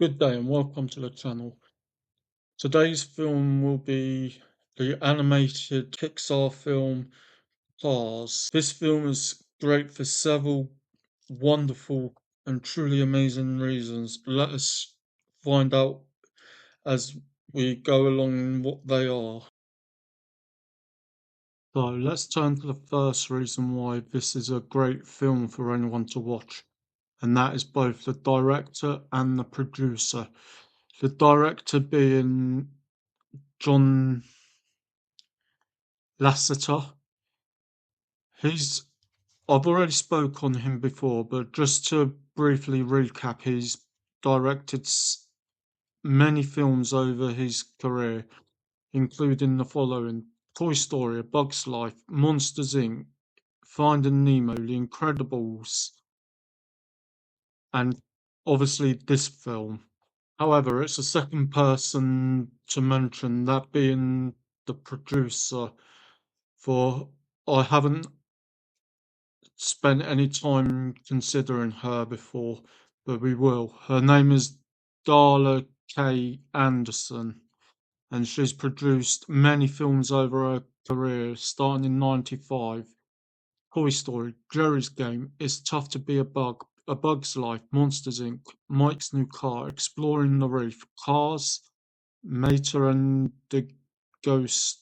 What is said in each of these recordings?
Good day and welcome to the channel. Today's film will be the animated Pixar film Cars. This film is great for several wonderful and truly amazing reasons. Let us find out as we go along what they are. So let's turn to the first reason why this is a great film for anyone to watch, and that is both the director and the producer. The director being John Lasseter. He's I've already spoke on him before, but just to briefly recap, he's directed many films over his career, including the following: Toy Story, A Bug's Life, Monsters Inc., Finding Nemo, The Incredibles, and obviously this film. However, it's the second person to mention, that being the producer, for I haven't spent any time considering her before, but we will. Her name is Darla K. Anderson, and she's produced many films over her career, starting in '95. Toy Story, Jerry's Game, It's Tough to Be a Bug, A Bug's Life, Monsters Inc., Mike's New Car, Exploring the Reef, Cars, Mater and the Ghost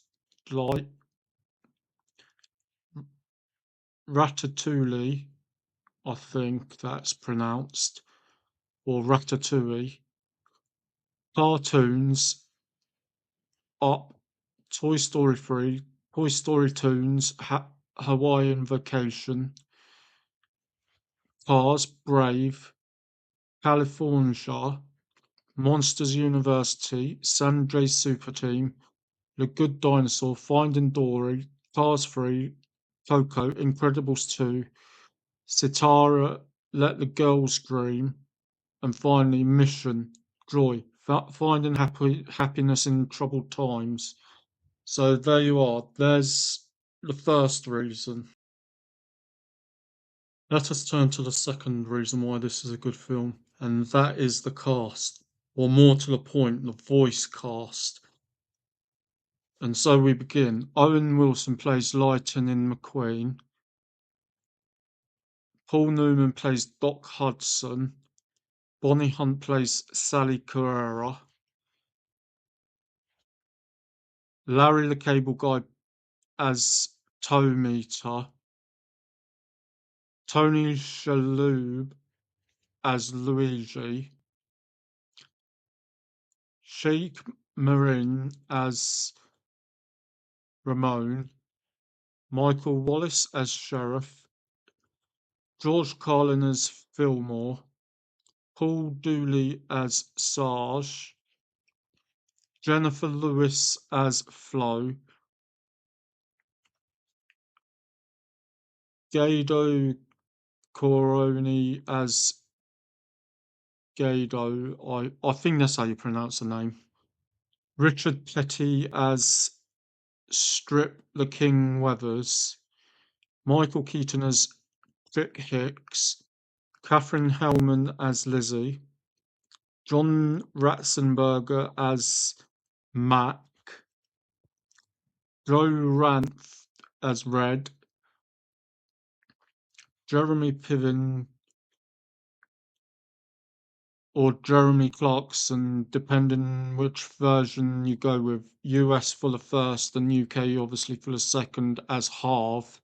Light, Ratatouille, I think that's pronounced, or Ratatouille, cartoons, Up, Toy Story 3, Toy Story Toons, Hawaiian Vacation, Cars, Brave, California, Monsters University, Sanjay's Super Team, The Good Dinosaur, Finding Dory, Cars 3, Coco, Incredibles 2, Sitara, Let the Girls Scream, and finally Mission, Joy, finding happiness in troubled times. So there you are. There's the first reason. Let us turn to the second reason why this is a good film, and that is the cast, or more to the point, the voice cast. And so we begin. Owen Wilson plays Lightning McQueen. Paul Newman plays Doc Hudson. Bonnie Hunt plays Sally Carrera. Larry the Cable Guy as Tow Meter. Tony Shalhoub as Luigi. Sheikh Marin as Ramon. Michael Wallace as Sheriff. George Carlin as Fillmore. Paul Dooley as Sarge. Jennifer Lewis as Flo. Gado Coroni as Gado. I think that's how you pronounce the name. Richard Petty as Strip the King Weathers. Michael Keaton as Vic Hicks. Catherine Hellman as Lizzie. John Ratzenberger as Mac. Joe Ranft as Red. Jeremy Piven or Jeremy Clarkson, depending which version you go with. US for the first and UK obviously for the second as Harv.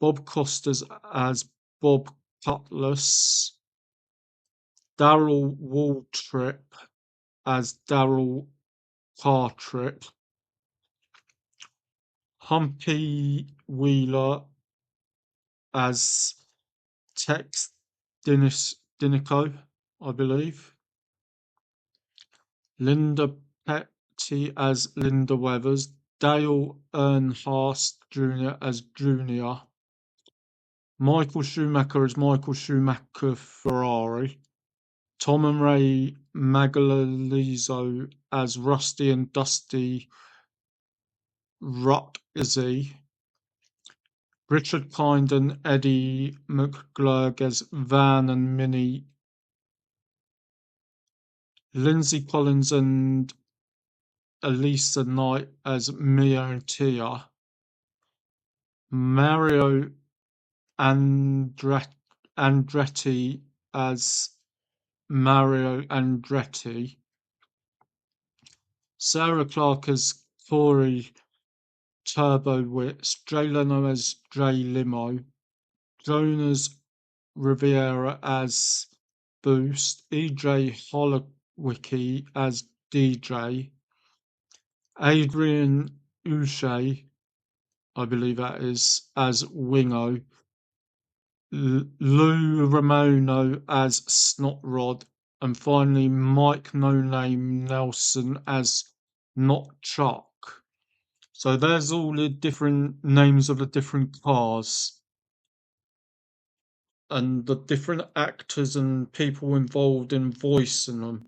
Bob Costas as Bob Cutlass. Daryl Waltrip as Daryl Cartrip. Humpy Wheeler as Tex Dinico, I believe. Linda Petty as Linda Weathers. Dale Earnhardt Jr. as Junior. Michael Schumacher as Michael Schumacher Ferrari. Tom and Ray Magalalizzo as Rusty and Dusty Ruckzy. Richard Kind and Eddie McGlurg as Van and Minnie Lindsay Collins and Elisa Knight as Mia and Tia, Mario Andretti as Mario Andretti, Sarah Clark as Corey Turbowitz, Jay Leno as Jay Limo, Jonas Rivera as Boost, EJ Holowicki as DJ, Adrian Uche, I believe that is, as Wingo, Lou Ramono as Snotrod, and finally Mike No Name Nelson as Not Chuck. So there's all the different names of the different cars and the different actors and people involved in voicing them.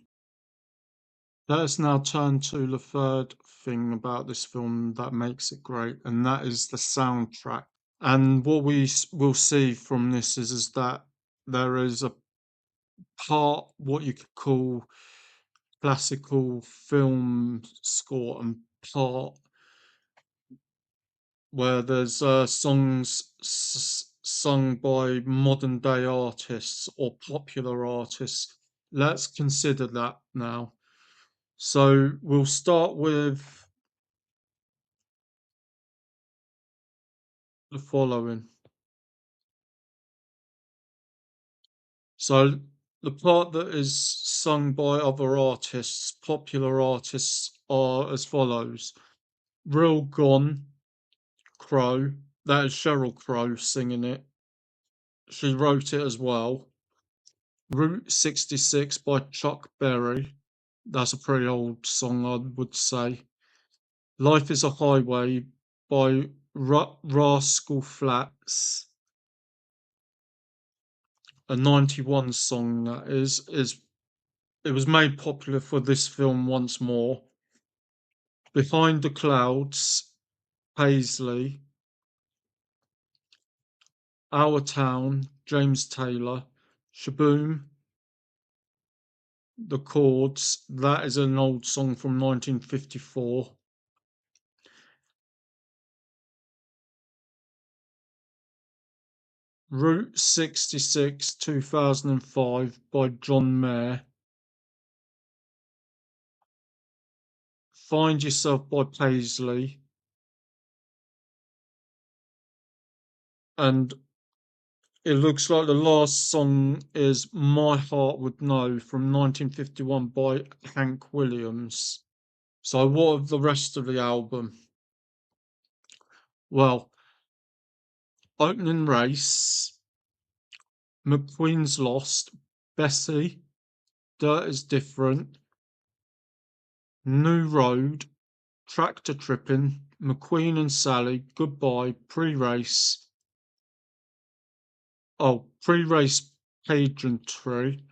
Let us now turn to the third thing about this film that makes it great, and that is the soundtrack. And what we will see from this is that there is a part, what you could call classical film score, and part where there's songs sung by modern day artists or popular artists. Let's consider that now. So we'll start with the following. So the part that is sung by other artists, popular artists, are as follows. Real Gone, Crow, that is Sheryl Crow singing it. She wrote it as well. Route 66 by Chuck Berry. That's a pretty old song, I would say. Life is a Highway by Rascal Flatts. A 91 song that is it was made popular for this film once more. Behind the Clouds, Paisley. Our Town, James Taylor. Shaboom, The Chords, that is an old song from 1954. Route 66, 2005 by John Mayer. Find Yourself by Paisley. And it looks like the last song is My Heart Would Know from 1951 by Hank Williams. So what of the rest of the album? Well, Opening Race, McQueen's Lost, Bessie, Dirt is Different, New Road, Tractor Tripping, McQueen and Sally, Goodbye, Pre-Race, Pre-Race Pageantry,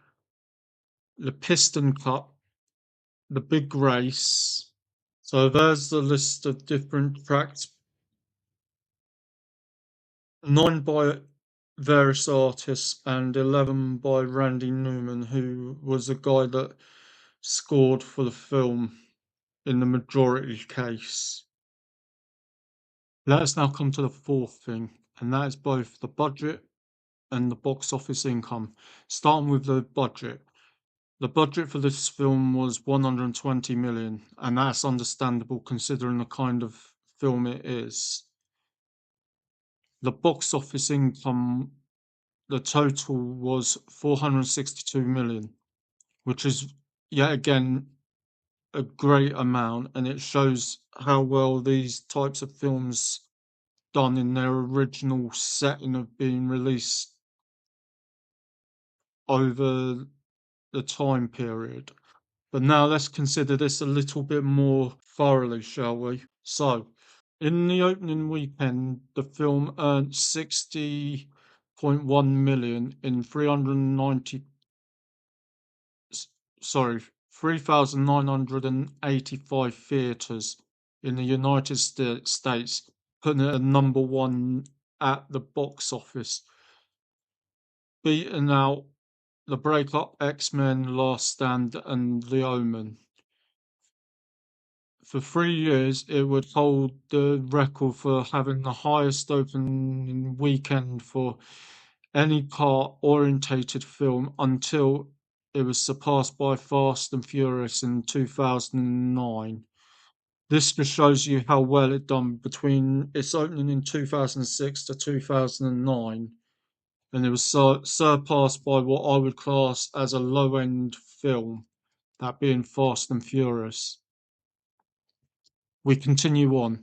The Piston Cup, The Big Race. So there's the list of different tracks. 9 by various artists and 11 by Randy Newman, who was the guy that scored for the film in the majority case. Let us now come to the fourth thing, and that is both the budget and the box office income. Starting with the budget. The budget for this film was 120 million, and that's understandable considering the kind of film it is. The box office income, the total was 462 million, which is yet again a great amount, and it shows how well these types of films done in their original setting of being released over the time period. But now let's consider this a little bit more thoroughly, shall we? So, in the opening weekend, the film earned 60.1 million in 3,985 theaters in the United States, putting it at number one at the box office, beaten out The Breakup, X-Men, Last Stand, and The Omen. For 3 years, it would hold the record for having the highest opening weekend for any car-orientated film until it was surpassed by Fast and Furious in 2009. This just shows you how well it done between its opening in 2006 to 2009, and it was surpassed by what I would class as a low-end film, that being Fast and Furious. We continue on.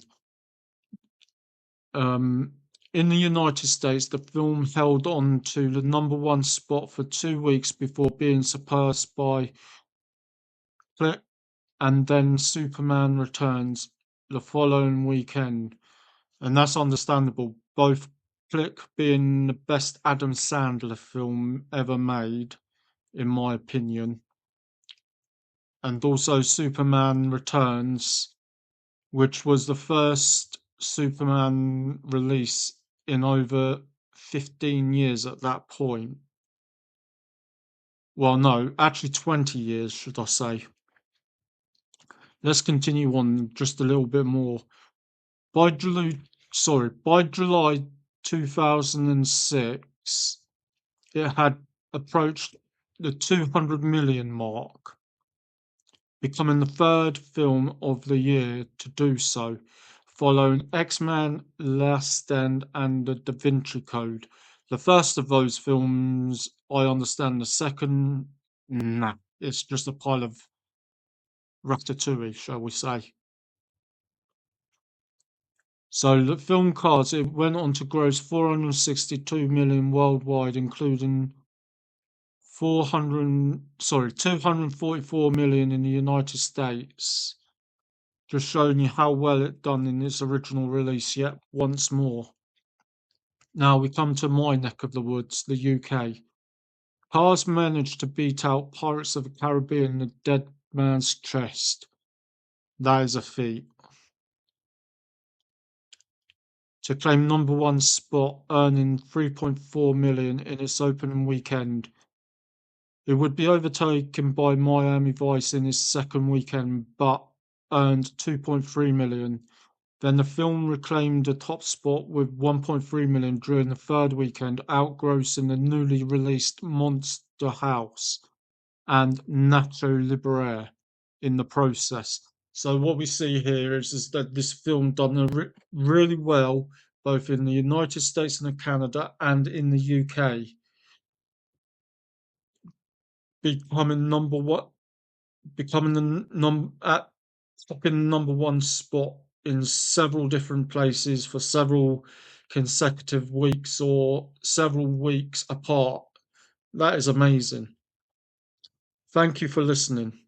In the United States, the film held on to the number one spot for 2 weeks before being surpassed by Click and then Superman Returns the following weekend. And that's understandable, both Click being the best Adam Sandler film ever made, in my opinion, and also Superman Returns, which was the first Superman release in over 15 years at that point. Well, no, actually 20 years, should I say. Let's continue on just a little bit more. By July 2006, it had approached the 200 million mark, becoming the third film of the year to do so, following X-Men, Last Stand, and The Da Vinci Code. The first of those films, I understand. The second, nah, it's just a pile of ratatouille, shall we say. So the film cards, it went on to gross 462 million worldwide, including 244 million in the United States. Just showing you how well it done in its original release yet once more. Now we come to my neck of the woods, the UK. Cars managed to beat out Pirates of the Caribbean, The Dead Man's Chest. That is a feat. To claim number one spot, earning 3.4 million in its opening weekend. It would be overtaken by Miami Vice in its second weekend, but earned 2.3 million. Then the film reclaimed the top spot with 1.3 million during the third weekend, outgrossing the newly released Monster House and Nacho Libre in the process. So what we see here is that this film done really well both in the United States and Canada and in the UK, becoming number one spot in several different places for several consecutive weeks or several weeks apart. That is amazing. Thank you for listening.